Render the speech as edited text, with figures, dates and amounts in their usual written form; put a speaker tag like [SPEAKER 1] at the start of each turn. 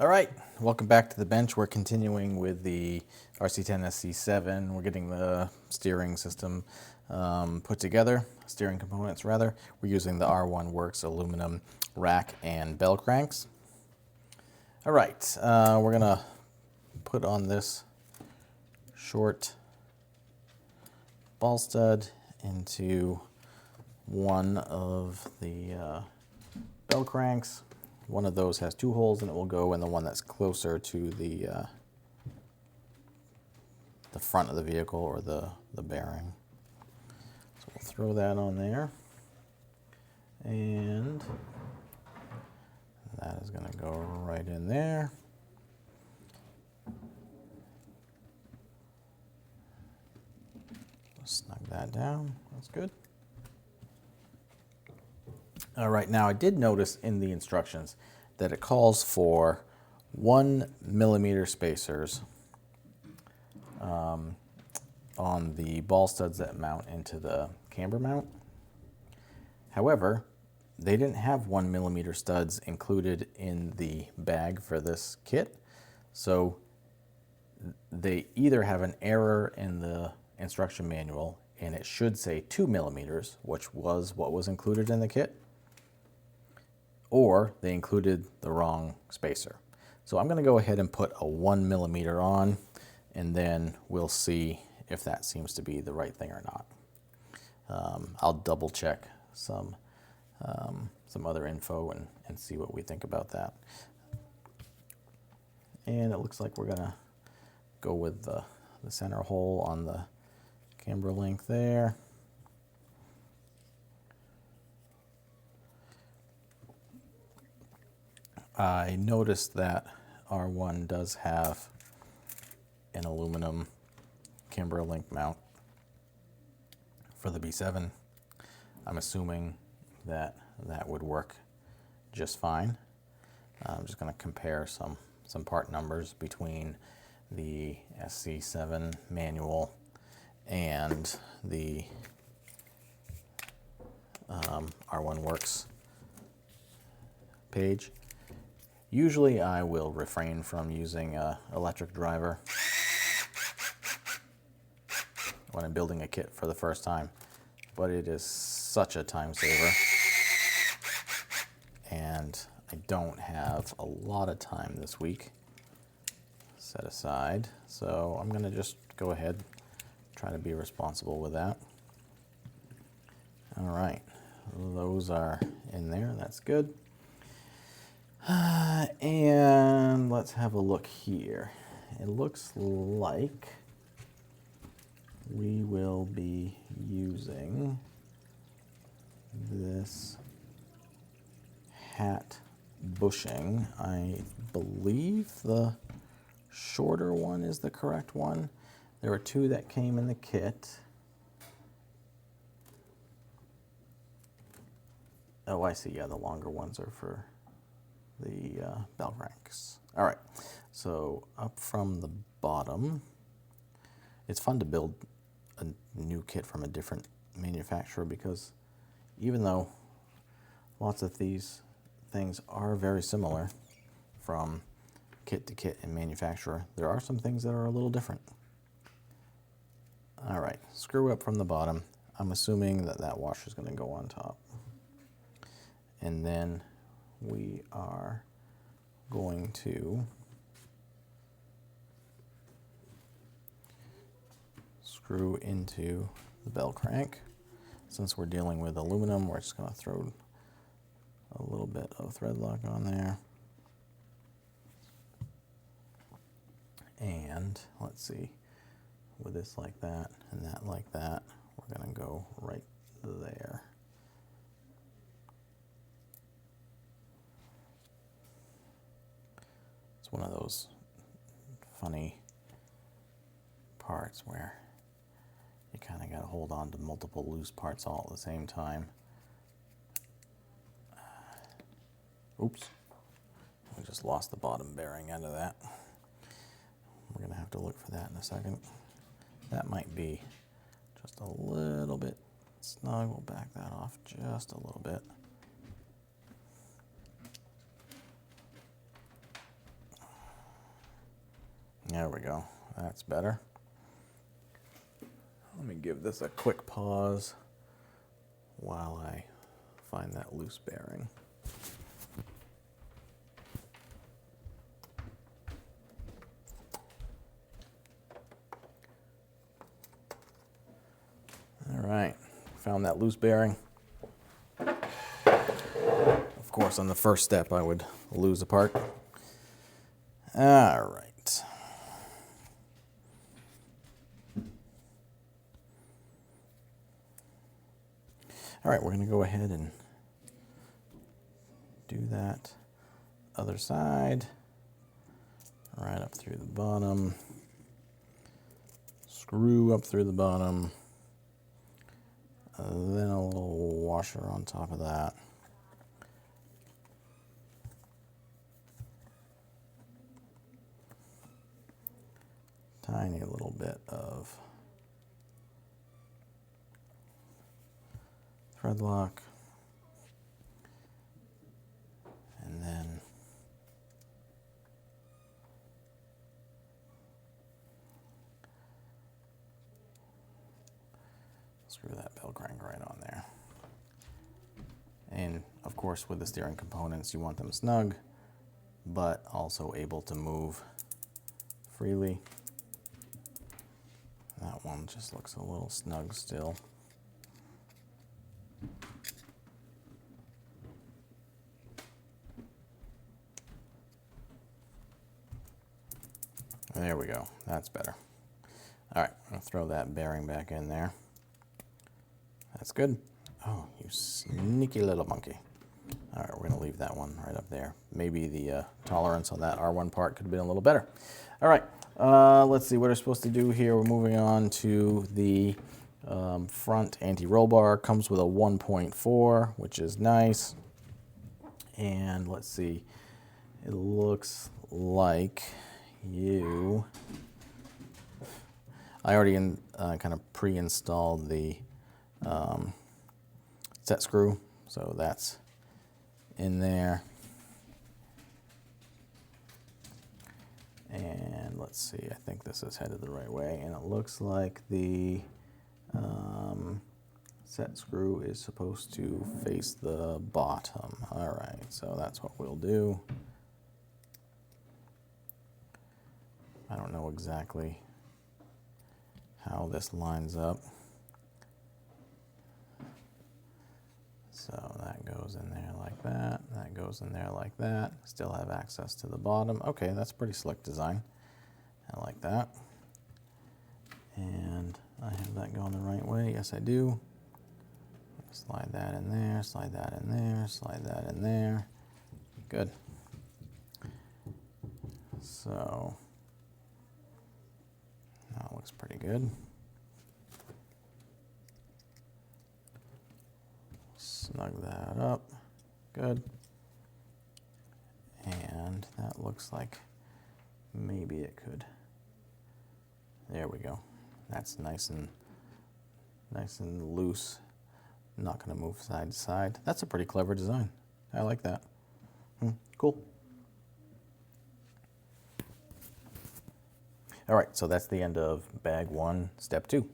[SPEAKER 1] All right, welcome back to the bench. We're continuing with the RC10SC7. We're getting the steering system put together, steering components rather. We're using the R1 Works aluminum rack and bell cranks. All right, we're gonna put on this short ball stud into one of the bell cranks. One of those has two holes and it will go in the one that's closer to the front of the vehicle or the bearing. So we'll throw that on there. And that is going to go right in there. Snug that down. That's good. All right, now I did notice in the instructions that it calls for 1 millimeter spacers on the ball studs that mount into the camber mount. However, they didn't have 1 millimeter studs included in the bag for this kit, so they either have an error in the instruction manual and it should say 2 millimeters, which was what was included in the kit, or they included the wrong spacer. So I'm going to go ahead and put a 1 millimeter on, and then we'll see if that seems to be the right thing or not. I'll double check some other info and see what we think about that. And it looks like we're going to go with the center hole on the camber link there. I noticed that R1 does have an aluminum camber link mount for the B7. I'm assuming that that would work just fine. I'm just going to compare some part numbers between the SC7 manual and the R1 Works page. Usually I will refrain from using an electric driver when I'm building a kit for the first time, but it is such a time saver and I don't have a lot of time this week set aside, so I'm going to just go ahead and try to be responsible with that. All right, those are in there, that's good. And let's have a look here. It looks like we will be using this hat bushing. I believe the shorter one is the correct one. There were two that came in the kit. Oh, I see. Yeah, the longer ones are for the bell cranks. All right, so up from the bottom, it's fun to build a new kit from a different manufacturer because even though lots of these things are very similar from kit to kit and manufacturer, there are some things that are a little different. All right, screw up from the bottom. I'm assuming that that washer is going to go on top. And then we are going to screw into the bell crank. Since we're dealing with aluminum, we're just going to throw a little bit of thread lock on there. And let's see, with this like that and that like that, we're going to go right there. One of those funny parts where you kind of got to hold on to multiple loose parts all at the same time. Oops, we just lost the bottom bearing out of that. We're going to have to look for that in a second. That might be just a little bit snug. We'll back that off just a little bit. There we go. That's better. Let me give this a quick pause while I find that loose bearing. All right, found that loose bearing. Of course, on the first step, I would lose a part. All right. All right, we're going to go ahead and do that other side, right up through the bottom, screw up through the bottom, then a little washer on top of that. Tiny little bit of thread lock, and then screw that bell crank right on there. And of course, with the steering components, you want them snug, but also able to move freely. That one just looks a little snug still. There we go, that's better. All right, I'm gonna throw that bearing back in there. That's good. Oh, you sneaky little monkey. All right, we're gonna leave that one right up there. Maybe the tolerance on that R1 part could have been a little better. All right, let's see what we're supposed to do here. We're moving on to the front anti-roll bar. Comes with a 1.4, which is nice. And let's see, it looks like I already kind of pre-installed the set screw, so that's in there. And let's see, I think this is headed the right way, and it looks like the set screw is supposed to face the bottom. All right, so that's what we'll do. I don't know exactly how this lines up. So that goes in there like that, that goes in there like that. Still have access to the bottom. Okay, that's a pretty slick design. I like that. And I have that going the right way. Yes, I do. Slide that in there, slide that in there, slide that in there. Good. So that looks pretty good. Snug that up. Good. And that looks like maybe it could. There we go. That's nice and loose. Not going to move side to side. That's a pretty clever design. I like that. Cool. All right, so that's the end of bag 1, step 2.